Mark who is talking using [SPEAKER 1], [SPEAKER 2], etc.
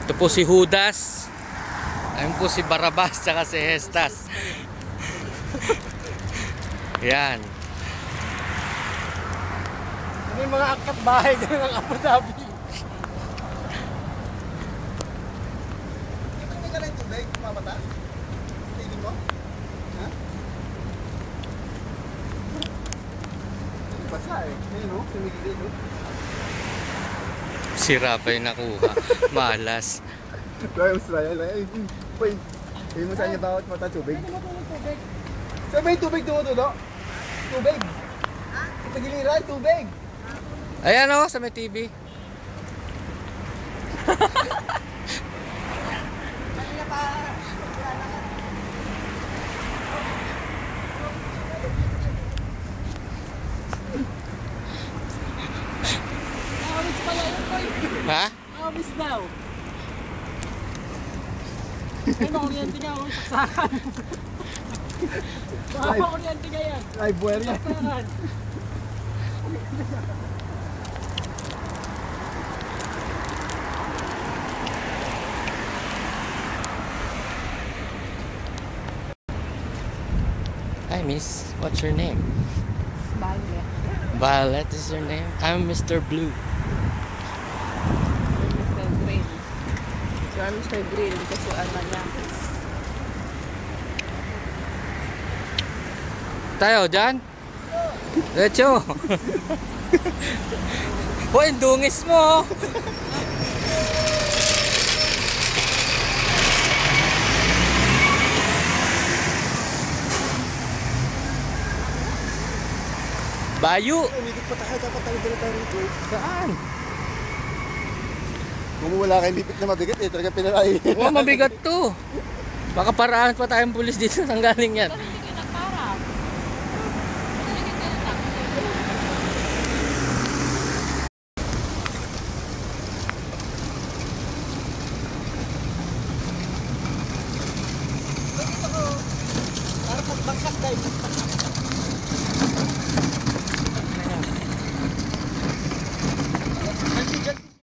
[SPEAKER 1] Ito po si Judas. Ayun po si Barabas tsaka si Hestas. Yan.
[SPEAKER 2] Ano yung mga angkat bahay dyan ng Abu Dhabi? Hindi ka lang tubig, mamata? Tingin mo? Ha? Basa eh. Ayun o, tumigil o.
[SPEAKER 1] Sira pa yung nakuha. Malas.
[SPEAKER 2] Kaya mas raya lang. Uy, hindi mo saan niya bawat mata tubig? Hindi mo tubig. Saan ba yung tubig tumutulo? Tubig? Sa pagiliran, tubig.
[SPEAKER 1] Ayan o, sa may TV.
[SPEAKER 3] Awis pala yun, boy.
[SPEAKER 1] Ha?
[SPEAKER 3] Awis daw. Ay, makuryente nga, huwag saksakan. Baka makuryente nga yan.
[SPEAKER 2] Ay, buwer yan.
[SPEAKER 3] Saksakan.
[SPEAKER 1] Hi miss, what's your name?
[SPEAKER 3] Violet.
[SPEAKER 1] Violet is your name? I'm Mr. Blue.
[SPEAKER 3] Mr. Green. So, I'm Mr. Green because you are manyak.
[SPEAKER 1] Tayo dyan? Diretso. Hoy, dungis mo. Bayu.
[SPEAKER 2] Umigit pa tayo, dapat tayo dala tayo rito.
[SPEAKER 1] Saan?
[SPEAKER 2] Kung wala kayong bibit na mabigat eh, talaga pinalay.
[SPEAKER 1] Oh, mabigat to. Baka paraan pa tayong pulis dito nang galing yan.
[SPEAKER 3] Hindi ka nagpara.
[SPEAKER 2] Para pagbagsak tayo.